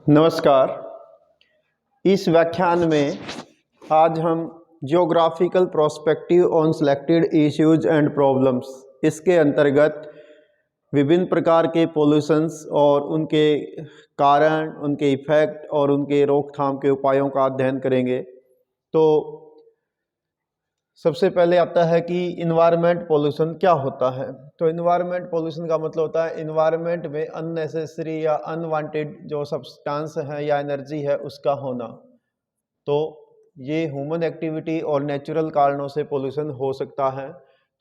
नमस्कार। इस व्याख्यान में आज हम geographical prospective on selected issues and problems इसके अंतर्गत विभिन्न प्रकार के पोल्यूशंस और उनके कारण, उनके इफ़ेक्ट और उनके रोकथाम के उपायों का अध्ययन करेंगे। तो सबसे पहले आता है कि इन्वायरमेंट पोल्यूशन क्या होता है। तो इन्वायरमेंट पोल्यूशन का मतलब होता है इन्वायरमेंट में अननेसेसरी या अनवांटेड जो सब्सटेंस है या एनर्जी है उसका होना। तो ये ह्यूमन एक्टिविटी और नेचुरल कारणों से पोल्यूशन हो सकता है।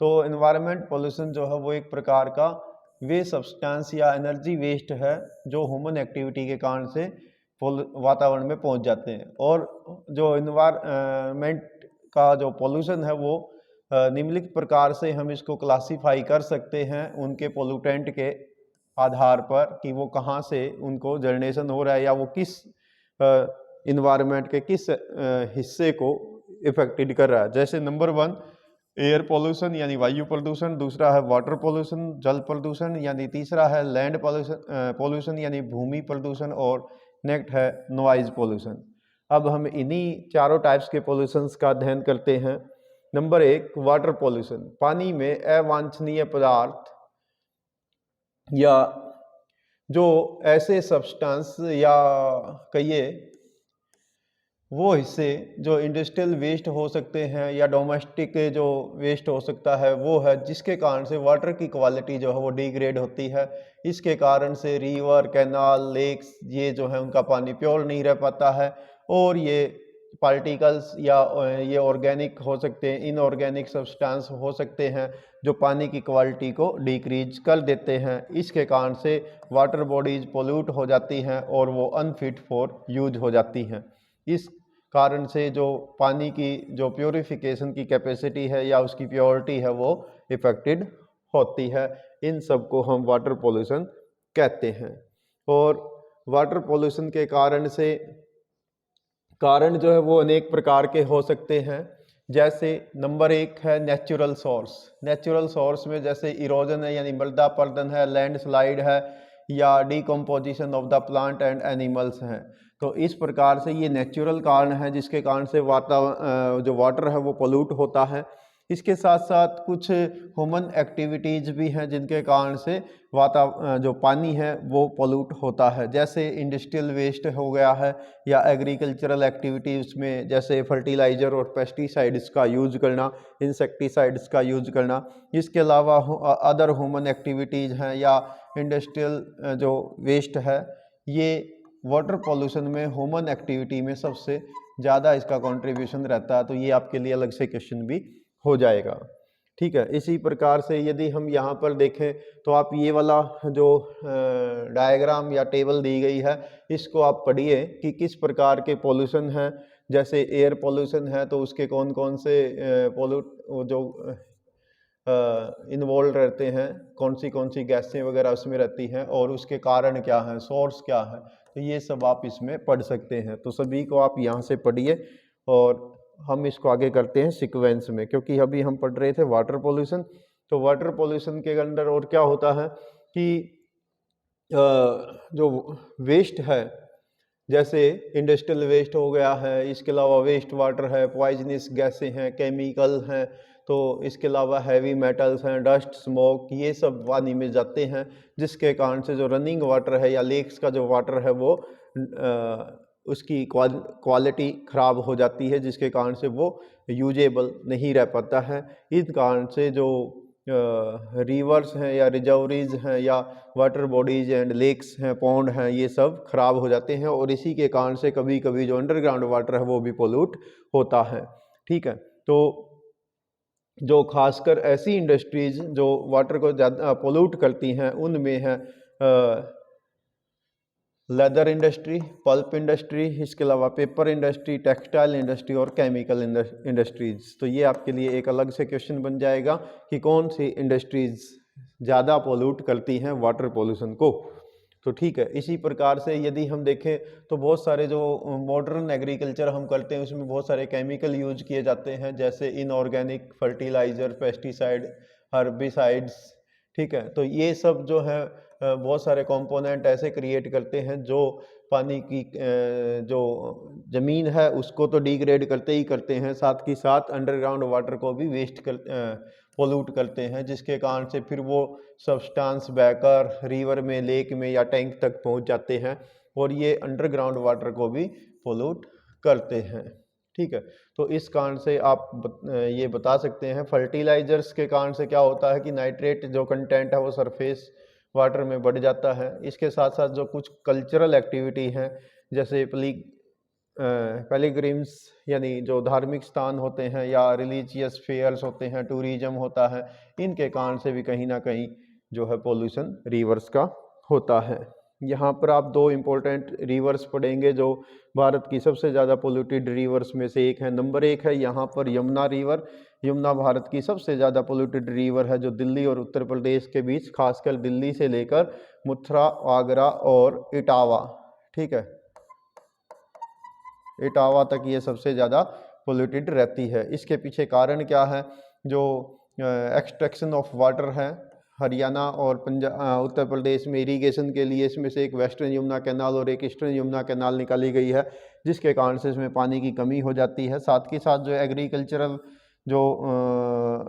तो इन्वायरमेंट पोल्यूशन जो है वो एक प्रकार का वे सब्सटेंस या एनर्जी वेस्ट है जो ह्यूमन एक्टिविटी के कारण से वातावरण में पहुंच जाते हैं। और जो इन्वायरमेंट का जो पोल्यूशन है वो निम्नलिखित प्रकार से हम इसको क्लासीफाई कर सकते हैं उनके पोल्यूटेंट के आधार पर कि वो कहाँ से उनको जनरेशन हो रहा है या वो किस इन्वायरमेंट के किस हिस्से को इफेक्टेड कर रहा है। जैसे नंबर 1 एयर पोल्यूशन यानी वायु प्रदूषण, दूसरा है वाटर पोल्यूशन जल प्रदूषण, यानी तीसरा है लैंड पोल्यूशन यानी भूमि प्रदूषण, और नेक्स्ट है नॉइज पोल्यूशन। अब हम इन्हीं चारों टाइप्स के पोल्यूशंस का अध्ययन करते हैं। नंबर 1 वाटर पोल्यूशन, पानी में अवांछनीय पदार्थ या जो ऐसे सब्सटेंस या कहिए वो हिस्से जो इंडस्ट्रियल वेस्ट हो सकते हैं या डोमेस्टिक जो वेस्ट हो सकता है वो है जिसके कारण से वाटर की क्वालिटी जो है वो डिग्रेड होती है। इसके कारण से रिवर, कैनाल, लेक्स ये जो है उनका पानी प्योर नहीं रह पाता है और ये पार्टिकल्स या ये ऑर्गेनिक हो सकते हैं, इनऑर्गेनिक सब्सटेंस हो सकते हैं जो पानी की क्वालिटी को डिक्रीज कर देते हैं। इसके कारण से वाटर बॉडीज पोल्यूट हो जाती हैं और वो अनफिट फॉर यूज हो जाती हैं। इस कारण से जो पानी की जो प्योरिफिकेशन की कैपेसिटी है या उसकी प्योरिटी है वो इफेक्टेड होती है। इन सब को हम वाटर पोल्यूशन कहते हैं। और वाटर पोल्यूशन के कारण जो है वो अनेक प्रकार के हो सकते हैं। जैसे नंबर 1 है नेचुरल सोर्स। नेचुरल सोर्स में जैसे इरोजन है यानी मृदा अपरदन है, लैंडस्लाइड है या decomposition of the plant and animals हैं। तो इस प्रकार से ये नेचुरल कारण है जिसके कारण से जो वाटर है वो पोल्यूट होता है। इसके साथ साथ कुछ ह्यूमन एक्टिविटीज़ भी हैं जिनके कारण से जो पानी है वो पोल्यूट होता है। जैसे इंडस्ट्रियल वेस्ट हो गया है या एग्रीकल्चरल एक्टिविटीज़ में जैसे फर्टिलाइज़र और पेस्टिसाइड्स का यूज करना, इंसेक्टिसाइड्स का यूज करना। इसके अलावा अदर ह्यूमन एक्टिविटीज़ हैं या इंडस्ट्रियल जो वेस्ट है, ये वाटर पॉल्यूशन में ह्यूमन एक्टिविटी में सबसे ज़्यादा इसका कंट्रीब्यूशन रहता है। तो ये आपके लिए अलग से क्वेश्चन भी हो जाएगा। ठीक है, इसी प्रकार से यदि हम यहाँ पर देखें तो आप ये वाला जो डायग्राम या टेबल दी गई है इसको आप पढ़िए कि किस प्रकार के पोल्यूशन हैं। जैसे एयर पोल्यूशन है तो उसके कौन कौन से जो इन्वॉल्व रहते हैं, कौन सी गैसें वगैरह उसमें रहती हैं और उसके कारण क्या है, सोर्स क्या है। तो ये सब आप इसमें पढ़ सकते हैं। तो सभी को आप यहाँ से पढ़िए और हम इसको आगे करते हैं सीक्वेंस में, क्योंकि अभी हम पढ़ रहे थे वाटर पोल्यूशन। तो वाटर पोल्यूशन के अंदर और क्या होता है कि जो वेस्ट है जैसे इंडस्ट्रियल वेस्ट हो गया है, इसके अलावा वेस्ट वाटर है, पॉइजनस गैसें हैं, केमिकल हैं, तो इसके अलावा हैवी मेटल्स हैं, डस्ट, स्मोक, ये सब पानी में जाते हैं जिसके कारण से जो रनिंग वाटर है या लेक्स का जो वाटर है वो उसकी क्वालिटी ख़राब हो जाती है जिसके कारण से वो यूजेबल नहीं रह पाता है। इस कारण से जो रिवर्स हैं या रिजर्वरीज हैं या वाटर बॉडीज एंड लेक्स हैं, पॉन्ड हैं, ये सब खराब हो जाते हैं और इसी के कारण से कभी कभी जो अंडरग्राउंड वाटर है वो भी पोल्यूट होता है। ठीक है, तो जो खासकर ऐसी इंडस्ट्रीज जो वाटर को ज़्यादा पोल्यूट करती हैं उनमें है लेदर इंडस्ट्री, पल्प इंडस्ट्री, इसके अलावा पेपर इंडस्ट्री, टेक्सटाइल इंडस्ट्री और केमिकल इंडस्ट्रीज। तो ये आपके लिए एक अलग से क्वेश्चन बन जाएगा कि कौन सी इंडस्ट्रीज ज़्यादा पोल्यूट करती हैं वाटर पोल्यूशन को। तो ठीक है, इसी प्रकार से यदि हम देखें तो बहुत सारे जो मॉडर्न एग्रीकल्चर हम करते हैं उसमें बहुत सारे केमिकल यूज किए जाते हैं, जैसे इनऑर्गेनिक फर्टिलाइज़र, पेस्टिसाइड, हर्बिसाइड्स। ठीक है, तो ये सब जो है बहुत सारे कंपोनेंट ऐसे क्रिएट करते हैं जो पानी की जो ज़मीन है उसको तो डिग्रेड करते ही करते हैं, साथ ही साथ अंडरग्राउंड वाटर को भी वेस्ट कर पोल्यूट करते हैं, जिसके कारण से फिर वो सब्सटेंस बहकर रिवर में, लेक में या टैंक तक पहुंच जाते हैं और ये अंडरग्राउंड वाटर को भी पोल्यूट करते हैं। ठीक है, तो इस कारण से आप ये बता सकते हैं फर्टिलाइजर्स के कारण से क्या होता है कि नाइट्रेट जो कंटेंट है वो सरफेस वाटर में बढ़ जाता है। इसके साथ साथ जो कुछ कल्चरल एक्टिविटी हैं जैसे पेलिग्रिम्स यानी जो धार्मिक स्थान होते हैं या रिलीजियस फेयर्स होते हैं, टूरिज्म होता है, इनके कारण से भी कहीं ना कहीं जो है पोल्यूशन रिवर्स का होता है। यहाँ पर आप दो इम्पोर्टेंट रिवर्स पढ़ेंगे जो भारत की सबसे ज़्यादा पोल्यूटेड रिवर्स में से एक है। नंबर 1 है यहाँ पर यमुना रिवर। यमुना भारत की सबसे ज़्यादा पोल्यूटेड रिवर है जो दिल्ली और उत्तर प्रदेश के बीच, खासकर दिल्ली से लेकर मथुरा, आगरा और इटावा, ठीक है, इटावा तक ये सबसे ज़्यादा पोल्यूटेड रहती है। इसके पीछे कारण क्या है? जो एक्सट्रैक्शन ऑफ वाटर है, हरियाणा और उत्तर प्रदेश में इरिगेशन के लिए इसमें से एक वेस्टर्न यमुना कैनाल और एक ईस्टर्न यमुना कैनाल निकाली गई है, जिसके कारण से इसमें पानी की कमी हो जाती है। साथ ही साथ जो एग्रीकल्चरल जो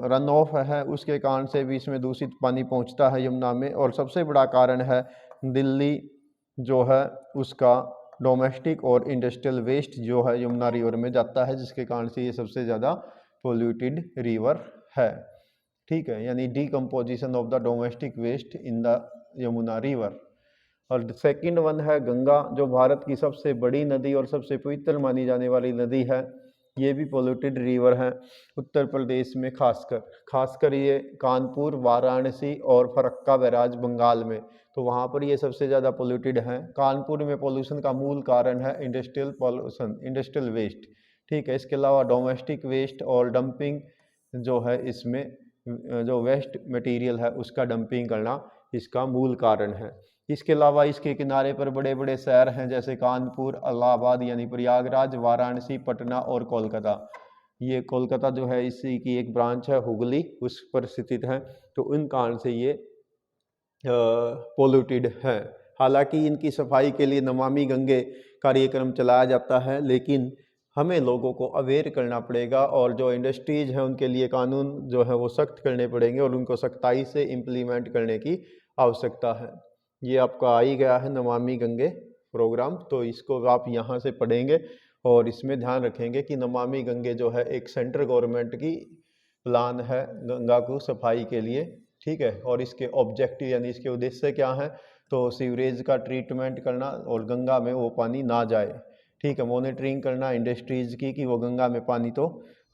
रन ऑफ है उसके कारण से भी इसमें दूषित पानी पहुंचता है यमुना में। और सबसे बड़ा कारण है दिल्ली जो है उसका डोमेस्टिक और इंडस्ट्रियल वेस्ट जो है यमुना रिवर में जाता है, जिसके कारण से ये सबसे ज़्यादा पोल्यूटेड रिवर है। ठीक है, यानी decomposition of the domestic waste in the Yamuna river. और सेकंड वन है गंगा, जो भारत की सबसे बड़ी नदी और सबसे पवित्र मानी जाने वाली नदी है। ये भी पोल्यूटेड रिवर है उत्तर प्रदेश में, खासकर ये कानपुर, वाराणसी और फरक्का बैराज बंगाल में, तो वहाँ पर ये सबसे ज़्यादा पोल्यूटेड है। कानपुर में पोल्यूशन का मूल कारण है इंडस्ट्रियल पोल्यूशन, इंडस्ट्रियल वेस्ट। ठीक है, इसके अलावा डोमेस्टिक वेस्ट और डंपिंग जो है इसमें जो वेस्ट मटेरियल है उसका डंपिंग करना इसका मूल कारण है। इसके अलावा इसके किनारे पर बड़े बड़े शहर हैं जैसे कानपुर, इलाहाबाद यानी प्रयागराज, वाराणसी, पटना और कोलकाता। ये कोलकाता जो है इसी की एक ब्रांच है, हुगली, उस पर स्थित है। तो इन कारण से ये पोल्यूटेड है। हालांकि इनकी सफाई के लिए नमामि गंगे कार्यक्रम चलाया जाता है, लेकिन हमें लोगों को अवेयर करना पड़ेगा और जो इंडस्ट्रीज हैं उनके लिए कानून जो है वो सख्त करने पड़ेंगे और उनको सख्ताई से इम्प्लीमेंट करने की आवश्यकता है। ये आपका आ ही गया है नमामि गंगे प्रोग्राम, तो इसको आप यहाँ से पढ़ेंगे और इसमें ध्यान रखेंगे कि नमामि गंगे जो है एक सेंट्रल गवर्नमेंट की प्लान है गंगा को सफाई के लिए। ठीक है, और इसके ऑब्जेक्टिव यानी इसके उद्देश्य क्या है? तो सीवरेज का ट्रीटमेंट करना और गंगा में वो पानी ना जाए। ठीक है, मॉनिटरिंग करना इंडस्ट्रीज की कि वो गंगा में पानी तो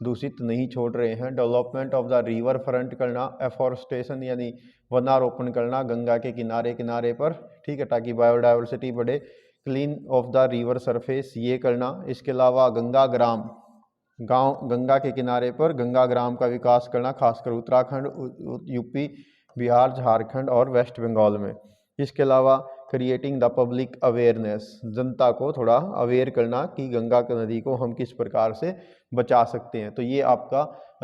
दूषित नहीं छोड़ रहे हैं। Development of the river front करना, एफॉरेस्टेशन यानी वनारोपण करना गंगा के किनारे किनारे पर, ठीक है, ताकि बायोडाइवर्सिटी बढ़े। Clean of the river surface ये करना। इसके अलावा गंगा ग्राम, गांव गंगा के किनारे पर गंगा ग्राम का विकास करना, खासकर उत्तराखंड, यूपी, बिहार, झारखंड और वेस्ट बंगाल में। इसके अलावा क्रिएटिंग द पब्लिक अवेयरनेस, जनता को थोड़ा अवेयर करना कि गंगा नदी को हम किस प्रकार से बचा सकते हैं। तो ये आपका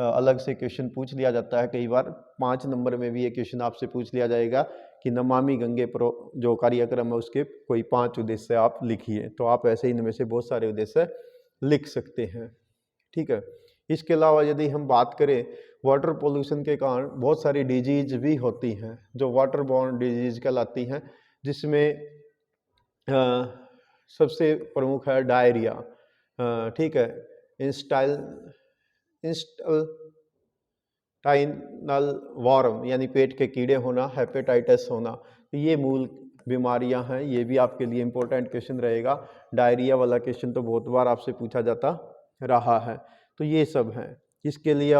अलग से क्वेश्चन पूछ लिया जाता है कई बार, 5 नंबर में भी ये क्वेश्चन आपसे पूछ लिया जाएगा कि नमामि गंगे जो कार्यक्रम है उसके कोई 5 उद्देश्य आप लिखिए। तो आप ऐसे ही इनमें से बहुत सारे उद्देश्य लिख सकते हैं। ठीक है, इसके अलावा यदि हम बात करें वाटर पोल्यूशन के कारण बहुत सारी डिजीज भी होती हैं जो वाटर बॉर्न डिजीज कहलाती हैं, जिसमें सबसे प्रमुख है डायरिया। ठीक है, इंस्टाइनल वॉर्म यानी पेट के कीड़े होना, हेपेटाइटिस होना, तो ये मूल बीमारियां हैं। ये भी आपके लिए इम्पोर्टेंट क्वेश्चन रहेगा। डायरिया वाला क्वेश्चन तो बहुत बार आपसे पूछा जाता रहा है। तो ये सब हैं। इसके लिए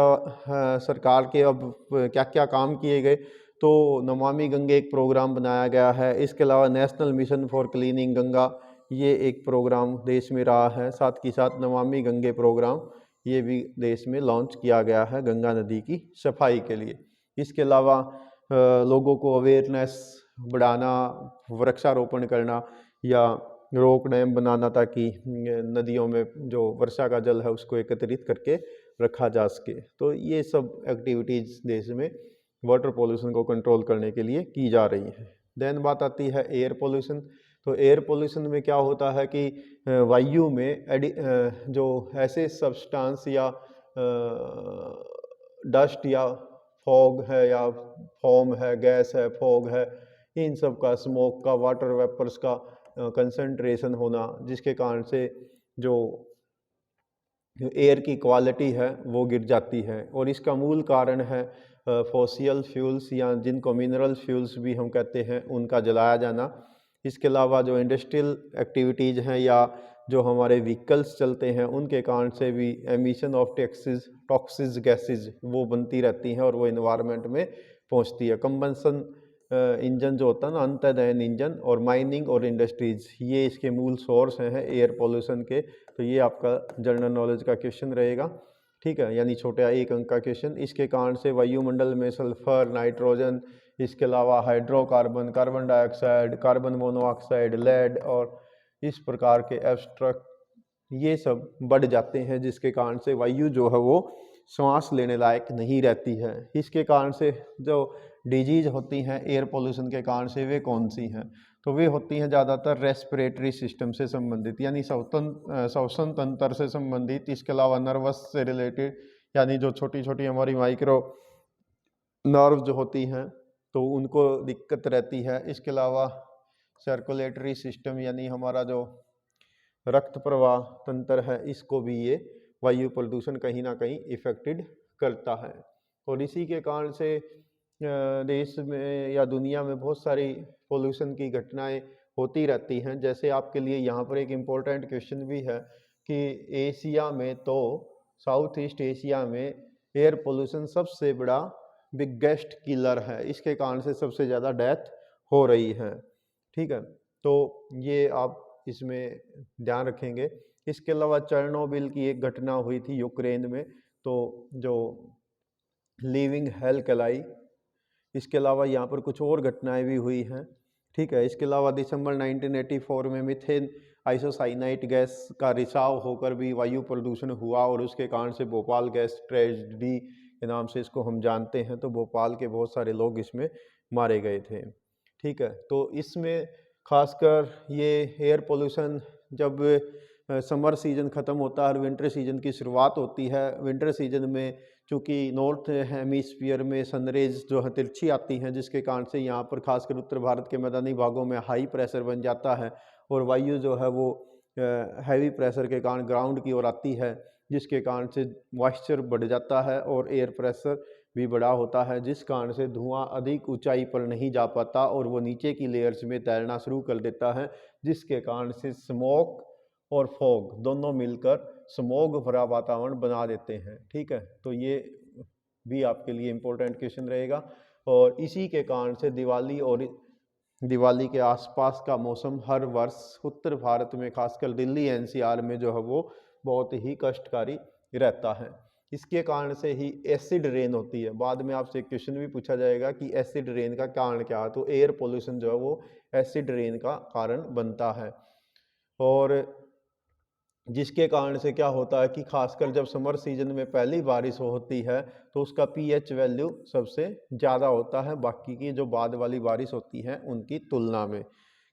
सरकार के अब क्या क्या काम किए गए, तो नमामि गंगे एक प्रोग्राम बनाया गया है। इसके अलावा national mission for cleaning Ganga, ये एक प्रोग्राम देश में रहा है। साथ ही साथ नमामि गंगे प्रोग्राम ये भी देश में लॉन्च किया गया है गंगा नदी की सफाई के लिए। इसके अलावा लोगों को अवेयरनेस बढ़ाना, वृक्षारोपण करना या रोक डैम बनाना ताकि नदियों में जो वर्षा का जल है उसको एकत्रित करके रखा जा सके। तो ये सब एक्टिविटीज़ देश में वाटर पोल्यूशन को कंट्रोल करने के लिए की जा रही हैं। देन बात आती है एयर पोल्यूशन। तो एयर पोल्यूशन में क्या होता है कि वायु में जो ऐसे सब्सटेंस या डस्ट या फॉग है या फॉर्म है, गैस है, फॉग है, इन सब का, स्मोक का, वाटर वेपर्स का कंसंट्रेशन होना, जिसके कारण से जो एयर की क्वालिटी है वो गिर जाती है। और इसका मूल कारण है फॉसियल फ्यूल्स या जिनको मिनरल फ्यूल्स भी हम कहते हैं, उनका जलाया जाना। इसके अलावा जो इंडस्ट्रियल एक्टिविटीज़ हैं या जो हमारे व्हीकल्स चलते हैं, उनके कारण से भी एमिशन ऑफ टॉक्सिस गैसेज वो बनती रहती हैं और वो इन्वायरमेंट में पहुंचती है। कंबंशन इंजन जो होता है ना, अंतर्दहन इंजन, और माइनिंग और इंडस्ट्रीज, ये इसके मूल सोर्स हैं एयर पोल्यूशन के। तो ये आपका जनरल नॉलेज का क्वेश्चन रहेगा, ठीक है, यानी छोटा 1 अंक का क्वेश्चन। इसके कारण से वायुमंडल में सल्फर, नाइट्रोजन, इसके अलावा hydrocarbon, carbon dioxide, carbon monoxide, lead और इस प्रकार के एब्स्ट्रैक्ट ये सब बढ़ जाते हैं, जिसके कारण से वायु जो है वो सांस लेने लायक नहीं रहती है। इसके कारण से जो डिजीज होती हैं एयर पोल्यूशन के कारण से, वे कौन सी हैं? तो वे होती हैं ज़्यादातर रेस्पिरेटरी सिस्टम से संबंधित, यानी श्वसन तंत्र से संबंधित। इसके अलावा नर्वस से रिलेटेड, यानी जो छोटी छोटी हमारी माइक्रो नर्व जो होती हैं तो उनको दिक्कत रहती है। इसके अलावा सर्कुलेटरी सिस्टम, यानी हमारा जो रक्त प्रवाह तंत्र है, इसको भी ये वायु प्रदूषण कहीं ना कहीं इफेक्टेड करता है। और इसी के कारण से देश में या दुनिया में बहुत सारी पोल्यूशन की घटनाएं होती रहती हैं। जैसे आपके लिए यहाँ पर एक इम्पोर्टेंट क्वेश्चन भी है कि एशिया में, तो साउथ ईस्ट एशिया में एयर पोल्यूशन सबसे बड़ा बिगेस्ट किलर है। इसके कारण से सबसे ज़्यादा डेथ हो रही है, ठीक है। तो ये आप इसमें ध्यान रखेंगे। इसके अलावा चेरनोबिल की एक घटना हुई थी यूक्रेन में, तो जो लिविंग हेल कहलाई। इसके अलावा यहाँ पर कुछ और घटनाएं भी हुई हैं, ठीक है। इसके अलावा दिसंबर 1984 में मीथेन आइसोसाइनाइट गैस का रिसाव होकर भी वायु प्रदूषण हुआ, और उसके कारण से भोपाल गैस ट्रेजेडी के नाम से इसको हम जानते हैं। तो भोपाल के बहुत सारे लोग इसमें मारे गए थे, ठीक है। तो इसमें खासकर ये एयर पोल्यूशन जब समर सीजन ख़त्म होता है और विंटर सीजन की शुरुआत होती है, विंटर सीजन में चूँकि नॉर्थ हेमिस्फीयर में सनरेज जो है तिरछी आती हैं, जिसके कारण से यहाँ पर खासकर उत्तर भारत के मैदानी भागों में हाई प्रेशर बन जाता है और वायु जो है वो हैवी प्रेशर के कारण ग्राउंड की ओर आती है, जिसके कारण से मॉइस्चर बढ़ जाता है और एयर प्रेशर भी बड़ा होता है, जिस कारण से धुआं अधिक ऊंचाई पर नहीं जा पाता और वो नीचे की लेयर्स में तैरना शुरू कर देता है, जिसके कारण से स्मोक और फॉग दोनों मिलकर स्मोग भरा वातावरण बना देते हैं, ठीक है। तो ये भी आपके लिए इम्पोर्टेंट क्वेश्चन रहेगा। और इसी के कारण से दिवाली और दिवाली के आसपास का मौसम हर वर्ष उत्तर भारत में, खासकर दिल्ली एनसीआर में जो है वो बहुत ही कष्टकारी रहता है। इसके कारण से ही एसिड रेन होती है। बाद में आपसे क्वेश्चन भी पूछा जाएगा कि एसिड रेन का कारण क्या है, तो एयर पोल्यूशन जो है वो एसिड रेन का कारण बनता है। और जिसके कारण से क्या होता है कि खासकर जब समर सीजन में पहली बारिश होती है तो उसका पीएच वैल्यू सबसे ज़्यादा होता है बाकी की जो बाद वाली बारिश होती है उनकी तुलना में।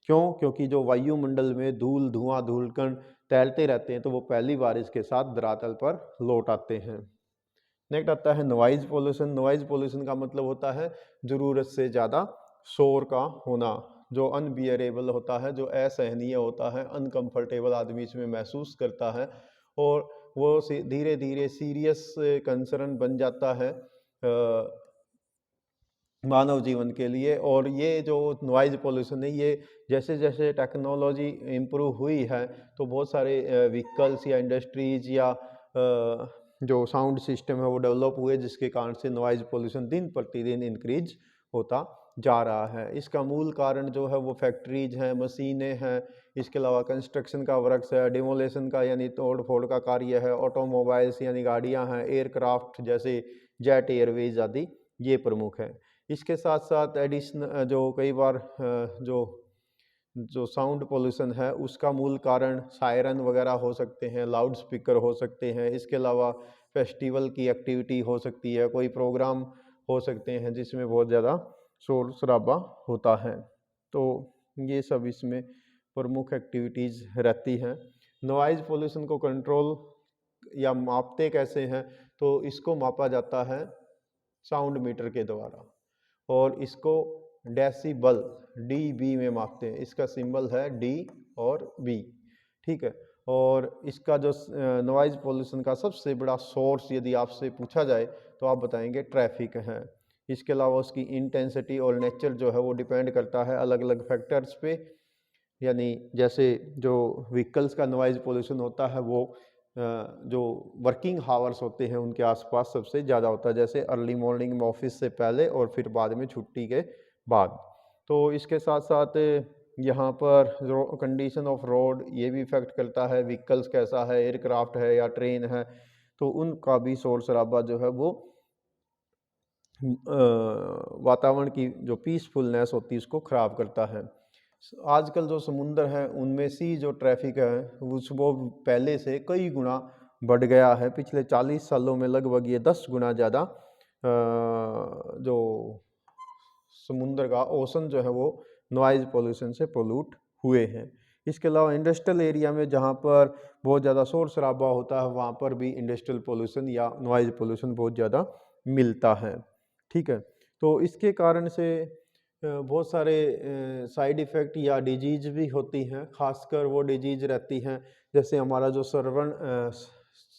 क्यों? क्योंकि जो वायुमंडल में धूल, धुआं, धूलकण तैरते रहते हैं तो वो पहली बारिश के साथ धरातल पर लौट आते हैं। नेक्स्ट आता है नॉइज पोल्यूशन। नॉइज पोल्यूशन का मतलब होता है ज़रूरत से ज़्यादा शोर का होना, जो अनबियरेबल होता है, जो असहनीय होता है, अनकंफर्टेबल आदमी इसमें महसूस करता है और वो धीरे धीरे सीरियस कंसर्न बन जाता है मानव जीवन के लिए। और ये जो नॉइज पोल्यूशन है, ये जैसे जैसे टेक्नोलॉजी इम्प्रूव हुई है तो बहुत सारे व्हीकल्स या इंडस्ट्रीज या जो साउंड सिस्टम है वो डेवलप हुए, जिसके कारण से नॉइज पोल्यूशन दिन प्रतिदिन इंक्रीज होता जा रहा है। इसका मूल कारण जो है वो फैक्ट्रीज हैं, मशीनें हैं, इसके अलावा कंस्ट्रक्शन का वर्क्स है, डिमोलेशन का यानी तोड़ फोड़ का कार्य है, ऑटोमोबाइल्स यानी गाड़ियां हैं, एयरक्राफ्ट जैसे जेट एयरवेज आदि ये प्रमुख है। इसके साथ साथ एडिशनल जो कई बार जो साउंड पोल्यूशन है उसका मूल कारण सायरन वगैरह हो सकते हैं, लाउड स्पीकर हो सकते हैं, इसके अलावा फेस्टिवल की एक्टिविटी हो सकती है, कोई प्रोग्राम हो सकते हैं जिसमें बहुत ज़्यादा शोर शराबा होता है। तो ये सब इसमें प्रमुख एक्टिविटीज़ रहती हैं। नॉइज़ पोल्यूशन को कंट्रोल या मापते कैसे हैं, तो इसको मापा जाता है साउंड मीटर के द्वारा, और इसको डेसिबल डीबी में मापते हैं। इसका सिंबल है डी और बी, ठीक है। और इसका जो नॉइज़ पोल्यूशन का सबसे बड़ा सोर्स यदि आपसे पूछा जाए तो आप बताएंगे ट्रैफिक है। इसके अलावा उसकी इंटेंसिटी और नेचर जो है वो डिपेंड करता है अलग अलग फैक्टर्स पे, यानी जैसे जो व्हीकल्स का नॉइज़ पोल्यूशन होता है वो जो वर्किंग हावर्स होते हैं उनके आसपास सबसे ज़्यादा होता है, जैसे अर्ली मॉर्निंग में ऑफिस से पहले और फिर बाद में छुट्टी के बाद। तो इसके साथ साथ यहाँ पर कंडीशन ऑफ रोड ये भी इफेक्ट करता है, व्हीकल्स कैसा है, एयरक्राफ्ट है या ट्रेन है, तो उनका भी शोर शराबा जो है वो वातावरण की जो पीसफुलनेस होती है उसको ख़राब करता है। आजकल जो समुंदर है उनमें सी जो ट्रैफिक है वो पहले से कई गुना बढ़ गया है। पिछले 40 सालों में लगभग ये 10 गुना ज़्यादा जो समुंदर का ओशन जो है वो नॉइज़ पोल्यूशन से पोल्यूट हुए हैं। इसके अलावा इंडस्ट्रियल एरिया में जहाँ पर बहुत ज़्यादा शोर शराबा होता है वहाँ पर भी इंडस्ट्रियल पोल्यूशन या नॉइज़ पोल्यूशन बहुत ज़्यादा मिलता है, ठीक है। तो इसके कारण से बहुत सारे साइड इफ़ेक्ट या डिजीज़ भी होती हैं, खासकर वो डिजीज़ रहती हैं जैसे हमारा जो श्रवण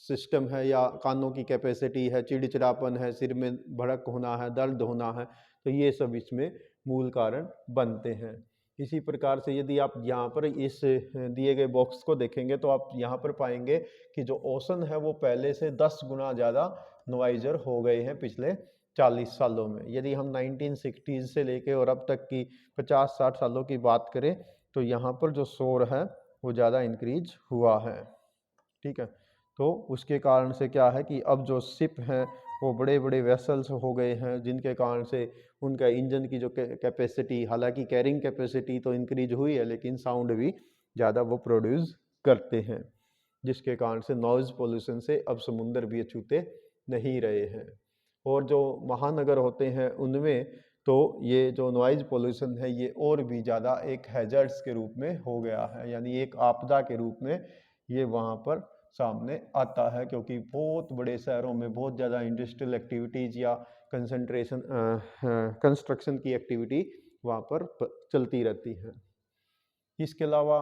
सिस्टम है या कानों की कैपेसिटी है, चिड़चिड़ापन है, सिर में भड़क होना है, दर्द होना है, तो ये सब इसमें मूल कारण बनते हैं। इसी प्रकार से यदि आप यहाँ पर इस दिए गए बॉक्स को देखेंगे तो आप यहाँ पर पाएंगे कि जो ओशन है वो पहले से 10 गुना ज़्यादा नॉइज़र हो गए हैं पिछले 40 सालों में। यदि हम 1960s से लेके और अब तक की 50-60 सालों की बात करें तो यहाँ पर जो शोर है वो ज़्यादा इंक्रीज हुआ है, ठीक है। तो उसके कारण से क्या है कि अब जो शिप हैं वो बड़े बड़े वेसल्स हो गए हैं, जिनके कारण से उनका इंजन की जो कैपेसिटी, हालांकि कैरिंग कैपेसिटी तो इंक्रीज हुई है लेकिन साउंड भी ज़्यादा वो प्रोड्यूस करते हैं, जिसके कारण से नॉइज़ पोल्यूशन से अब समुंदर भी अछूते नहीं रहे हैं। और जो महानगर होते हैं उनमें तो ये जो नॉइज़ पोल्यूशन है ये और भी ज़्यादा एक हैजर्ड्स के रूप में हो गया है, यानी एक आपदा के रूप में ये वहाँ पर सामने आता है, क्योंकि बहुत बड़े शहरों में बहुत ज़्यादा इंडस्ट्रियल एक्टिविटीज़ या कंस्ट्रक्शन की एक्टिविटी वहाँ पर चलती रहती है। इसके अलावा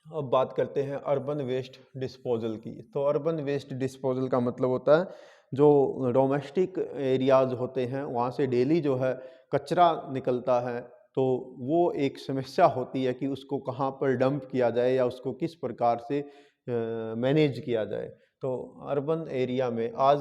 अब बात करते हैं अर्बन वेस्ट डिस्पोजल की। तो अर्बन वेस्ट डिस्पोजल का मतलब होता है जो डोमेस्टिक एरियाज होते हैं वहाँ से डेली जो है कचरा निकलता है, तो वो एक समस्या होती है कि उसको कहाँ पर डंप किया जाए या उसको किस प्रकार से मैनेज किया जाए। तो अर्बन एरिया में आज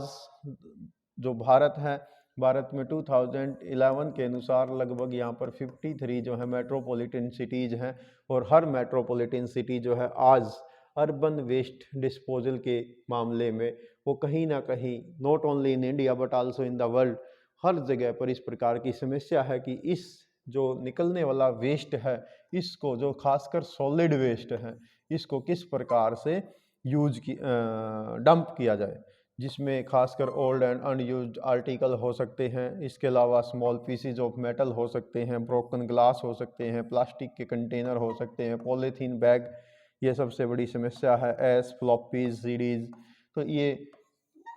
जो भारत है, भारत में 2011 के अनुसार लगभग यहाँ पर 53 जो है मेट्रोपॉलिटन सिटीज़ हैं, और हर मेट्रोपॉलिटन सिटी जो है आज अर्बन वेस्ट डिस्पोजल के मामले में वो कहीं ना कहीं not only in India but also in the world हर जगह पर इस प्रकार की समस्या है कि इस जो निकलने वाला वेस्ट है इसको, जो खासकर सॉलिड वेस्ट है, इसको किस प्रकार से डंप किया जाए, जिसमें खासकर ओल्ड एंड अनयूज्ड आर्टिकल हो सकते हैं। इसके अलावा स्मॉल पीसीज ऑफ मेटल हो सकते हैं, ब्रोकन ग्लास हो सकते हैं, प्लास्टिक के कंटेनर हो सकते हैं, पॉलीथीन बैग, ये सबसे बड़ी समस्या है, एस फ्लॉपीज सीडीज। तो ये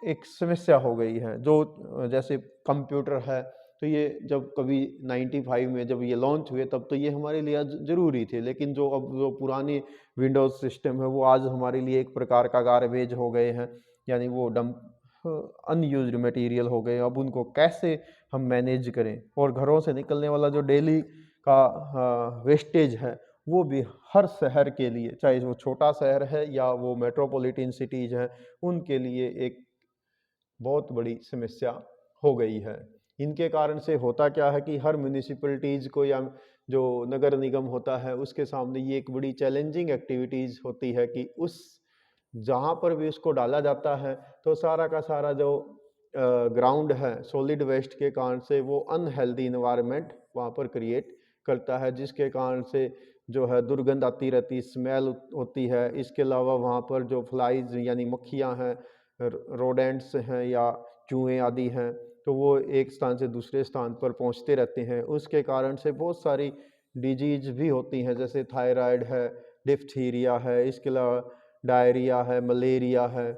एक समस्या हो गई है। जो जैसे कंप्यूटर है, तो ये जब कभी 95 में जब ये लॉन्च हुए तब तो ये हमारे लिए ज़रूरी थे, लेकिन जो अब जो पुरानी विंडोज़ सिस्टम है वो आज हमारे लिए एक प्रकार का गार्बेज हो गए हैं, यानी वो डंप अनयूज्ड मटेरियल हो गए। अब उनको कैसे हम मैनेज करें, और घरों से निकलने वाला जो डेली का वेस्टेज है वो भी हर शहर के लिए, चाहे वो छोटा शहर है या वो मेट्रोपॉलिटन सिटीज़ हैं, उनके लिए एक बहुत बड़ी समस्या हो गई है। इनके कारण से होता क्या है कि हर म्यूनिसिपैलिटीज़ को या जो नगर निगम होता है उसके सामने ये एक बड़ी चैलेंजिंग एक्टिविटीज़ होती है कि उस जहाँ पर भी उसको डाला जाता है तो सारा का सारा जो ग्राउंड है सॉलिड वेस्ट के कारण से वो अनहेल्दी इन्वायरमेंट वहाँ पर क्रिएट करता है, जिसके कारण से जो है दुर्गंध आती रहती, स्मेल होती है। इसके अलावा वहाँ पर जो फ्लाइज यानी मक्खियाँ हैं, रोडेंट्स हैं या चूहे आदि हैं, तो वो एक स्थान से दूसरे स्थान पर पहुँचते रहते हैं। उसके कारण से बहुत सारी डिजीज भी होती हैं, जैसे थायराइड है, डिप्थीरिया है, इसके अलावा डायरिया है, मलेरिया है,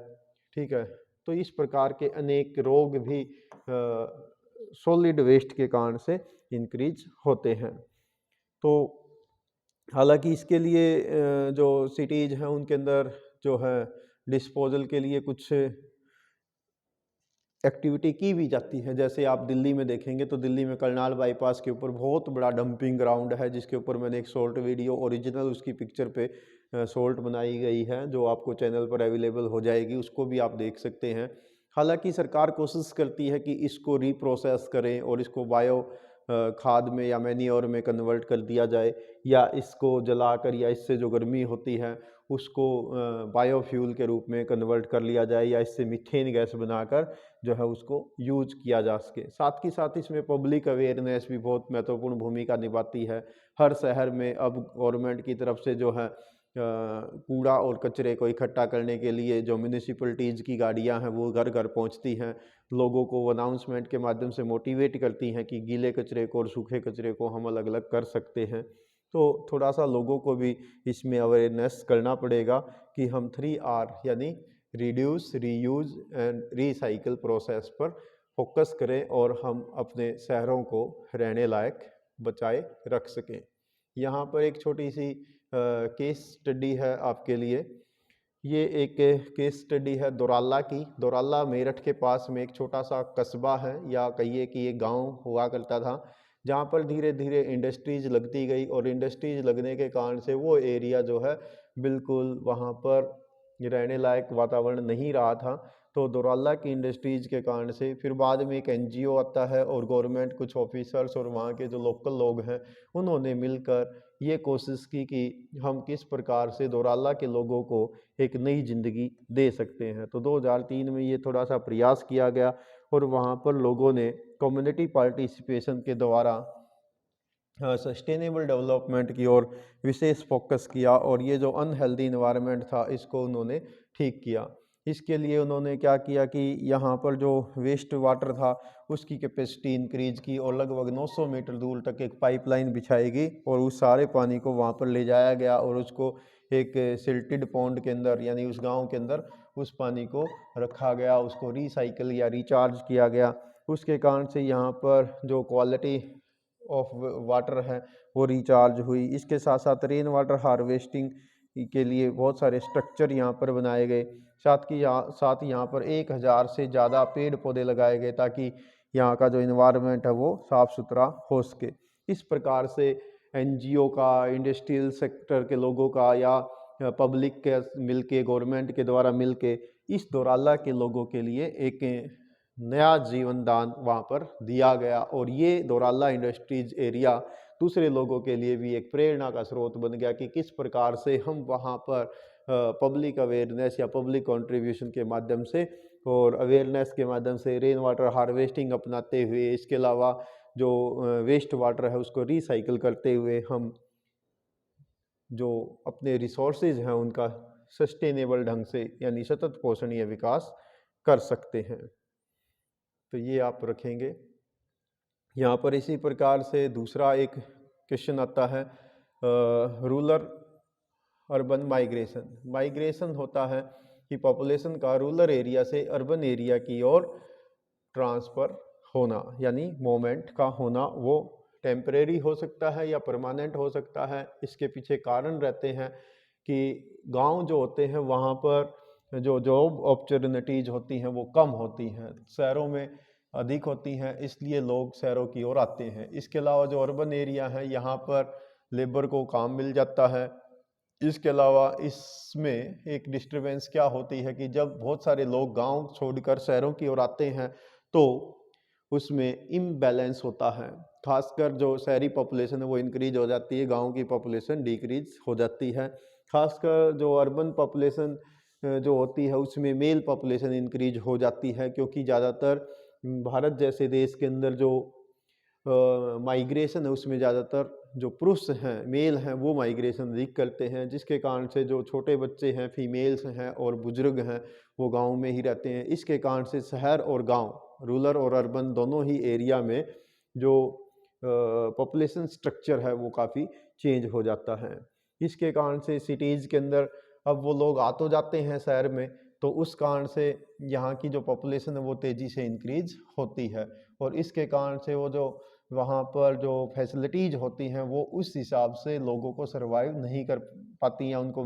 ठीक है। तो इस प्रकार के अनेक रोग भी सॉलिड वेस्ट के कारण से इंक्रीज होते हैं। तो हालांकि इसके लिए जो सिटीज़ हैं उनके अंदर जो है डिस्पोजल के लिए कुछ एक्टिविटी की भी जाती है। जैसे आप दिल्ली में देखेंगे तो दिल्ली में करनाल बाईपास के ऊपर बहुत बड़ा डंपिंग ग्राउंड है, जिसके ऊपर मैंने एक शॉर्ट वीडियो ओरिजिनल उसकी पिक्चर पे शॉर्ट बनाई गई है, जो आपको चैनल पर अवेलेबल हो जाएगी, उसको भी आप देख सकते हैं। हालांकि सरकार कोशिश करती है कि इसको रीप्रोसेस करें और इसको बायो खाद में या मैन्योर में कन्वर्ट कर दिया जाए, या इसको जलाकर या इससे जो गर्मी होती है उसको बायोफ्यूल के रूप में कन्वर्ट कर लिया जाए, या इससे मीथेन गैस बनाकर जो है उसको यूज किया जा सके। साथ ही साथ इसमें पब्लिक अवेयरनेस भी बहुत महत्वपूर्ण भूमिका निभाती है। हर शहर में अब गवर्नमेंट की तरफ से जो है कूड़ा और कचरे को इकट्ठा करने के लिए जो म्यूनिसिपलिटीज़ की गाड़ियां हैं वो घर घर पहुंचती हैं, लोगों को अनाउंसमेंट के माध्यम से मोटिवेट करती हैं कि गीले कचरे को और सूखे कचरे को हम अलग अलग कर सकते हैं। तो थोड़ा सा लोगों को भी इसमें अवेयरनेस करना पड़ेगा कि हम 3R यानी reduce, reuse and recycle process पर फोकस करें और हम अपने शहरों को रहने लायक बचाए रख सकें। यहाँ पर एक छोटी सी केस स्टडी है आपके लिए। ये एक केस स्टडी है दोराला की। दोराला मेरठ के पास में एक छोटा सा कस्बा है, या कहिए कि एक गांव हुआ करता था, जहाँ पर धीरे धीरे इंडस्ट्रीज लगती गई, और इंडस्ट्रीज लगने के कारण से वो एरिया जो है बिल्कुल वहाँ पर रहने लायक वातावरण नहीं रहा था। तो दोराला की इंडस्ट्रीज के कारण से फिर बाद में एक एनजीओ आता है, और गवर्नमेंट कुछ ऑफिसर्स और वहाँ के जो लोकल लोग हैं उन्होंने मिलकर ये कोशिश की कि हम किस प्रकार से दोराला के लोगों को एक नई ज़िंदगी दे सकते हैं। तो 2003 में ये थोड़ा सा प्रयास किया गया, और वहाँ पर लोगों ने कम्युनिटी पार्टिसिपेशन के द्वारा सस्टेनेबल डेवलपमेंट की ओर विशेष फोकस किया, और ये जो अनहेल्दी इन्वायरमेंट था इसको उन्होंने ठीक किया। इसके लिए उन्होंने क्या किया कि यहाँ पर जो वेस्ट वाटर था उसकी कैपेसिटी इंक्रीज की, और लगभग 900 मीटर दूर तक एक पाइपलाइन बिछाई गई, और उस सारे पानी को वहाँ पर ले जाया गया, और उसको एक सिल्टेड पॉन्ड के अंदर यानी उस गांव के अंदर उस पानी को रखा गया, उसको रिसाइकल या रिचार्ज किया गया। उसके कारण से यहाँ पर जो क्वालिटी ऑफ वाटर है वो रिचार्ज हुई। इसके साथ साथ रेन वाटर हार्वेस्टिंग के लिए बहुत सारे स्ट्रक्चर यहाँ पर बनाए गए। साथ यहाँ पर 1000 से ज़्यादा पेड़ पौधे लगाए गए, ताकि यहाँ का जो इन्वायरमेंट है वो साफ़ सुथरा हो सके। इस प्रकार से एनजीओ का, इंडस्ट्रियल सेक्टर के लोगों का, या पब्लिक के मिलके, गवर्नमेंट के द्वारा मिलके इस दोराला के लोगों के लिए एक नया जीवन दान वहाँ पर दिया गया, और ये दोराला इंडस्ट्रीज एरिया दूसरे लोगों के लिए भी एक प्रेरणा का स्रोत बन गया कि किस प्रकार से हम वहाँ पर पब्लिक अवेयरनेस या पब्लिक कंट्रीब्यूशन के माध्यम से और अवेयरनेस के माध्यम से रेन वाटर हार्वेस्टिंग अपनाते हुए, इसके अलावा जो वेस्ट वाटर है उसको रिसाइकिल करते हुए हम जो अपने रिसोर्सेज हैं उनका सस्टेनेबल ढंग से यानी सतत पोषणीय विकास कर सकते हैं। तो ये आप रखेंगे यहाँ पर। इसी प्रकार से दूसरा एक क्वेश्चन आता है रूरल अर्बन माइग्रेशन। माइग्रेशन होता है कि पॉपुलेशन का रूरल एरिया से अर्बन एरिया की ओर ट्रांसफ़र होना, यानी मूवमेंट का होना। वो टेम्परेरी हो सकता है या परमानेंट हो सकता है। इसके पीछे कारण रहते हैं कि गांव जो होते हैं वहाँ पर जो जॉब अपॉर्चुनिटीज़ होती हैं वो कम होती हैं, शहरों में अधिक होती हैं, इसलिए लोग शहरों की ओर आते हैं। इसके अलावा जो अर्बन एरिया है यहाँ पर लेबर को काम मिल जाता है। इसके अलावा इसमें एक डिस्टरबेंस क्या होती है कि जब बहुत सारे लोग गांव छोड़कर शहरों की ओर आते हैं तो उसमें इम्बैलेंस होता है। खासकर जो शहरी पॉपुलेशन है वो इंक्रीज हो जाती है, गांव की पॉपुलेशन डिक्रीज हो जाती है। खासकर जो अर्बन पॉपुलेशन जो होती है उसमें मेल पॉपुलेशन इंक्रीज हो जाती है, क्योंकि ज़्यादातर भारत जैसे देश के अंदर जो माइग्रेशन है उसमें ज़्यादातर जो पुरुष हैं, मेल हैं, वो माइग्रेशन अधिक करते हैं, जिसके कारण से जो छोटे बच्चे हैं, फीमेल्स हैं और बुजुर्ग हैं वो गांव में ही रहते हैं। इसके कारण से शहर और गांव, रूरल और अर्बन दोनों ही एरिया में जो पॉपुलेशन स्ट्रक्चर है वो काफ़ी चेंज हो जाता है। इसके कारण से सिटीज़ के अंदर अब वो लोग आ तो जाते हैं शहर में, तो उस कारण से यहाँ की जो पॉपुलेशन है वो तेज़ी से इंक्रीज होती है, और इसके कारण से वो जो वहाँ पर जो फैसिलिटीज़ होती हैं वो उस हिसाब से लोगों को सर्वाइव नहीं कर पाती हैं, उनको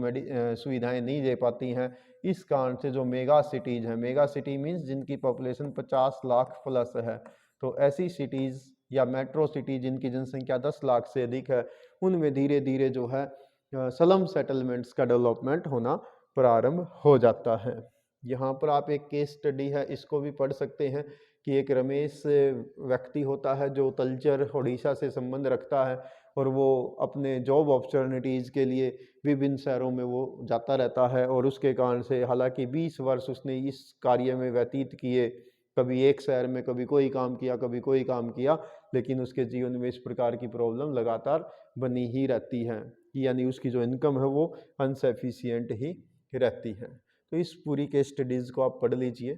सुविधाएं नहीं दे पाती हैं। इस कारण से जो मेगा सिटीज़ हैं, मेगा सिटी मीन्स जिनकी पॉपुलेशन 50 लाख प्लस है, तो ऐसी सिटीज़ या मेट्रो सिटी जिनकी जनसंख्या 10 लाख से अधिक है, उनमें धीरे धीरे जो है स्लम सेटलमेंट्स का डेवलपमेंट होना प्रारंभ हो जाता है। यहाँ पर आप एक केस स्टडी है इसको भी पढ़ सकते हैं कि एक रमेश व्यक्ति होता है जो तलचर उड़ीसा से संबंध रखता है, और वो अपने जॉब अपॉर्चुनिटीज़ के लिए विभिन्न शहरों में वो जाता रहता है, और उसके कारण से हालांकि 20 वर्ष उसने इस कार्य में व्यतीत किए, कभी एक शहर में कभी कोई काम किया कभी कोई काम किया, लेकिन उसके जीवन में इस प्रकार की प्रॉब्लम लगातार बनी ही रहती है, यानी उसकी जो इनकम है वो अनसफिशियंट ही रहती है। तो इस पूरी केस स्टडीज़ को आप पढ़ लीजिए।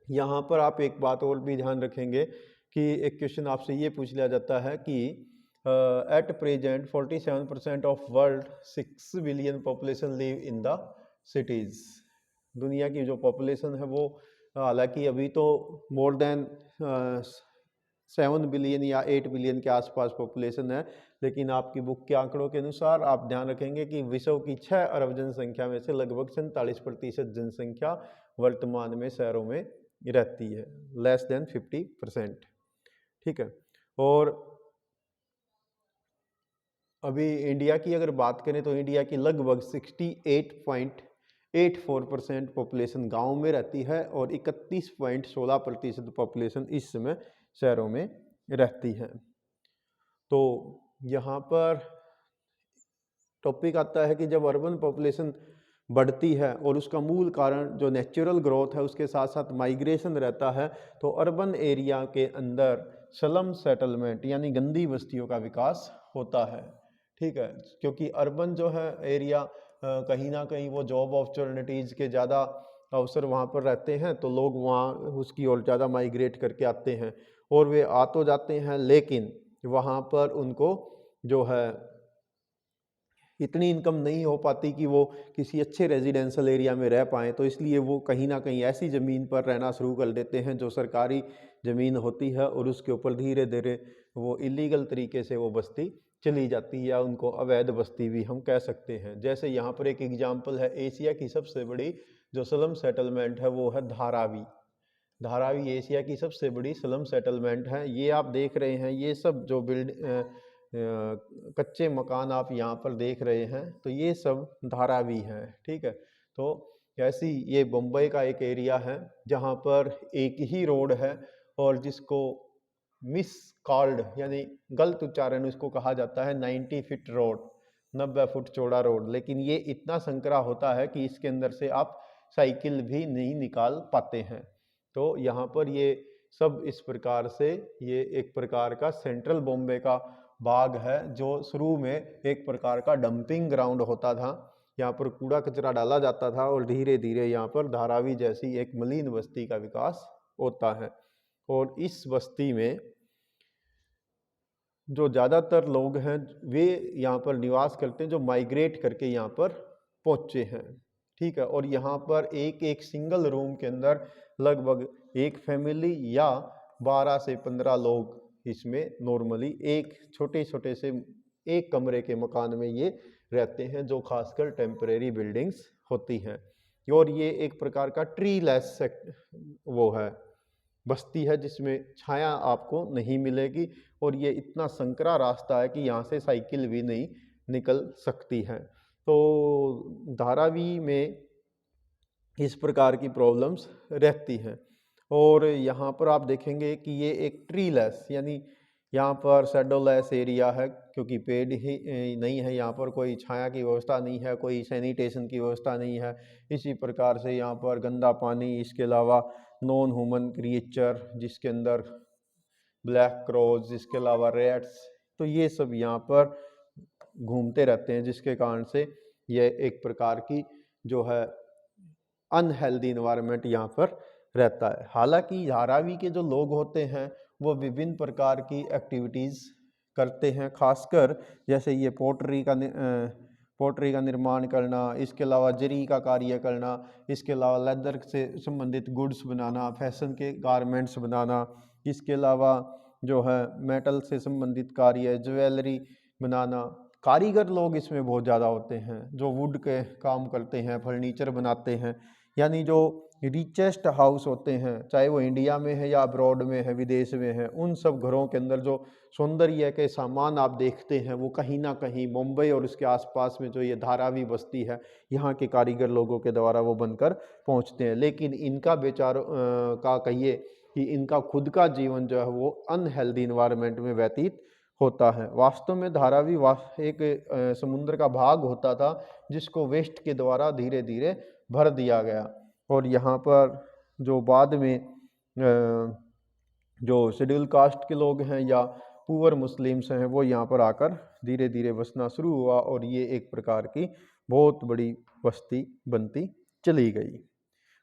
यहाँ पर आप एक बात और भी ध्यान रखेंगे कि एक क्वेश्चन आपसे ये पूछ लिया जाता है कि at present 47% of world 6 billion population live in the cities. दुनिया की जो पॉपुलेशन है वो हालांकि अभी तो मोर देन 7 बिलियन या 8 बिलियन के आसपास पॉपुलेशन है, लेकिन आपकी बुक के आंकड़ों के अनुसार आप ध्यान रखेंगे कि विश्व की 6 अरब जनसंख्या में से लगभग 47% जनसंख्या वर्तमान में शहरों में रहती है, लेस देन 50%। ठीक है, और अभी इंडिया की अगर बात करें तो इंडिया की लगभग 68.84% पॉपुलेशन गाँव में रहती है, और 31.16% पॉपुलेशन इस समय शहरों में रहती है। तो यहाँ पर टॉपिक आता है कि जब अर्बन पॉपुलेशन बढ़ती है और उसका मूल कारण जो नेचुरल ग्रोथ है उसके साथ साथ माइग्रेशन रहता है, तो अर्बन एरिया के अंदर स्लम सेटलमेंट यानी गंदी बस्तियों का विकास होता है। ठीक है, क्योंकि अर्बन जो है एरिया कहीं ना कहीं वो जॉब अपॉर्चुनिटीज़ के ज़्यादा अवसर वहाँ पर रहते हैं, तो लोग वहाँ उसकी ओर ज़्यादा माइग्रेट करके आते हैं, और वे आ तो जाते हैं लेकिन वहाँ पर उनको जो है इतनी इनकम नहीं हो पाती कि वो किसी अच्छे रेजिडेंशियल एरिया में रह पाएँ, तो इसलिए वो कहीं ना कहीं ऐसी ज़मीन पर रहना शुरू कर देते हैं जो सरकारी ज़मीन होती है, और उसके ऊपर धीरे धीरे वो इलीगल तरीके से वो बस्ती चली जाती है, या उनको अवैध बस्ती भी हम कह सकते हैं। जैसे यहाँ पर एक एग्जाम्पल है, एशिया की सबसे बड़ी जो स्लम सेटलमेंट है वो है धारावी। धारावी एशिया की सबसे बड़ी स्लम सेटलमेंट है। ये आप देख रहे हैं, ये सब जो कच्चे मकान आप यहाँ पर देख रहे हैं, तो ये सब धारावी हैं। ठीक है, तो ऐसी ये मुंबई का एक एरिया है जहाँ पर एक ही रोड है, और जिसको मिस कॉल्ड यानी गलत उच्चारण उसको कहा जाता है 90 फीट रोड, 90 फुट चौड़ा रोड, लेकिन ये इतना संकरा होता है कि इसके अंदर से आप साइकिल भी नहीं निकाल पाते हैं। तो यहाँ पर ये सब इस प्रकार से ये एक प्रकार का सेंट्रल बॉम्बे का बाग है, जो शुरू में एक प्रकार का डंपिंग ग्राउंड होता था, यहाँ पर कूड़ा कचरा डाला जाता था, और धीरे धीरे यहाँ पर धारावी जैसी एक मलिन बस्ती का विकास होता है। और इस बस्ती में जो ज़्यादातर लोग हैं वे यहाँ पर निवास करते हैं, जो माइग्रेट करके यहाँ पर पहुँचे हैं। ठीक है, और यहाँ पर एक एक सिंगल रूम के अंदर लगभग एक फैमिली या 12 से 15 लोग इसमें नॉर्मली एक छोटे छोटे से एक कमरे के मकान में ये रहते हैं, जो खासकर टेम्परेरी बिल्डिंग्स होती हैं। और ये एक प्रकार का ट्री लेस वो है बस्ती है, जिसमें छाया आपको नहीं मिलेगी, और ये इतना संकरा रास्ता है कि यहाँ से साइकिल भी नहीं निकल सकती है। तो धारावी में इस प्रकार की प्रॉब्लम्स रहती हैं। और यहाँ पर आप देखेंगे कि ये एक ट्री लेस यानी यहाँ पर शैडो लेस एरिया है, क्योंकि पेड़ ही नहीं है, यहाँ पर कोई छाया की व्यवस्था नहीं है, कोई सैनिटेशन की व्यवस्था नहीं है। इसी प्रकार से यहाँ पर गंदा पानी, इसके अलावा नॉन ह्यूमन क्रिएचर जिसके अंदर ब्लैक क्रोज, जिसके अलावा रेट्स, तो ये सब यहाँ पर घूमते रहते हैं, जिसके कारण से ये एक प्रकार की जो है अनहेल्दी इन्वायरमेंट यहाँ पर रहता है। हालांकि धारावी के जो लोग होते हैं वो विभिन्न प्रकार की एक्टिविटीज़ करते हैं, खासकर जैसे ये पोट्री का निर्माण करना, इसके अलावा जरी का कार्य करना, इसके अलावा लेदर से संबंधित गुड्स बनाना, फैशन के गारमेंट्स बनाना, इसके अलावा जो है मेटल से संबंधित कार्य, ज्वेलरी बनाना। कारीगर लोग इसमें बहुत ज़्यादा होते हैं, जो वुड के काम करते हैं, फर्नीचर बनाते हैं। यानी जो रिचेस्ट हाउस होते हैं, चाहे वो इंडिया में है या अब्रॉड में है, विदेश में है, उन सब घरों के अंदर जो सौंदर्य के सामान आप देखते हैं वो कहीं ना कहीं मुंबई और उसके आसपास में जो ये धारावी बस्ती है, यहाँ के कारीगर लोगों के द्वारा वो बनकर पहुँचते हैं। लेकिन इनका बेचारों का कहिए कि इनका खुद का जीवन जो है वो अनहेल्दी इन्वायरमेंट में व्यतीत होता है। वास्तव में धारावी एक समुद्र का भाग होता था जिसको वेस्ट के द्वारा धीरे धीरे भर दिया गया, और यहाँ पर जो बाद में जो शेड्यूल कास्ट के लोग हैं या पुअर मुस्लिम्स हैं वो यहाँ पर आकर धीरे धीरे बसना शुरू हुआ, और ये एक प्रकार की बहुत बड़ी बस्ती बनती चली गई।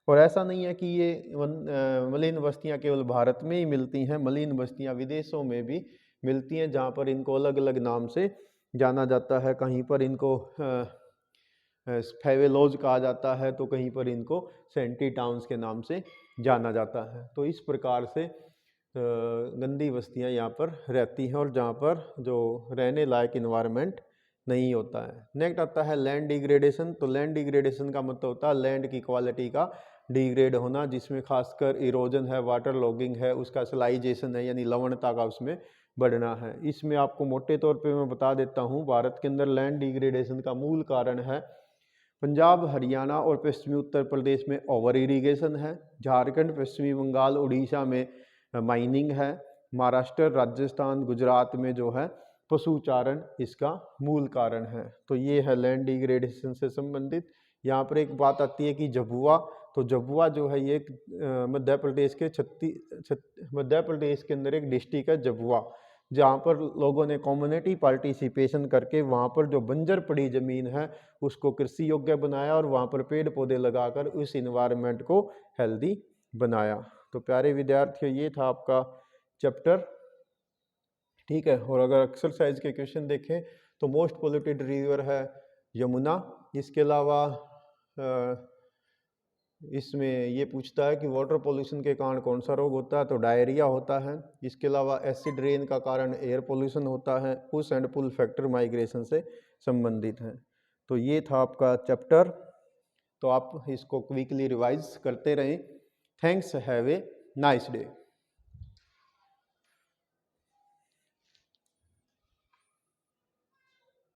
और ऐसा नहीं है कि ये मलिन बस्तियाँ केवल भारत में ही मिलती हैं, मलिन बस्तियाँ विदेशों में भी मिलती हैं, जहाँ पर इनको अलग अलग नाम से जाना जाता है। कहीं पर इनको फेवेलोज कहा जाता है, तो कहीं पर इनको सेंटी टाउन्स के नाम से जाना जाता है। तो इस प्रकार से गंदी बस्तियां यहाँ पर रहती हैं, और जहाँ पर जो रहने लायक इन्वायरमेंट नहीं होता है। नेक्स्ट आता है लैंड डिग्रेडेशन। तो लैंड डिग्रेडेशन का मतलब होता है लैंड की क्वालिटी का डिग्रेड होना, जिसमें खासकर इरोजन है, वाटर लॉगिंग है, उसका सलाइजेशन है, यानी लवणता का उसमें बढ़ना है। इसमें आपको मोटे तौर पे मैं बता देता हूँ, भारत के अंदर लैंड डिग्रेडेशन का मूल कारण है पंजाब, हरियाणा और पश्चिमी उत्तर प्रदेश में ओवर इरिगेशन है, झारखंड, पश्चिमी बंगाल, उड़ीसा में माइनिंग है, महाराष्ट्र, राजस्थान, गुजरात में जो है पशुचारण इसका मूल कारण है। तो ये है लैंड डिग्रेडेशन से संबंधित। यहाँ पर एक बात आती है कि झबुआ, तो झबुआ जो है ये मध्य प्रदेश के अंदर एक डिस्ट्रिक्ट है झबुआ, जहाँ पर लोगों ने कम्युनिटी पार्टिसिपेशन करके वहाँ पर जो बंजर पड़ी ज़मीन है उसको कृषि योग्य बनाया, और वहाँ पर पेड़ पौधे लगाकर उस इन्वायरमेंट को हेल्दी बनाया। तो प्यारे विद्यार्थियों, ये था आपका चैप्टर, ठीक है। और अगर एक्सरसाइज के क्वेश्चन देखें तो मोस्ट पोल्यूटेड रिवर है यमुना। इसके अलावा इसमें ये पूछता है कि वाटर पोल्यूशन के कारण कौन सा रोग होता है, तो डायरिया होता है। इसके अलावा एसिड रेन का कारण एयर पोल्यूशन होता है। Push and pull factor migration से संबंधित है। तो ये था आपका चैप्टर, तो आप इसको क्विकली रिवाइज करते रहें। Thanks, have a nice day.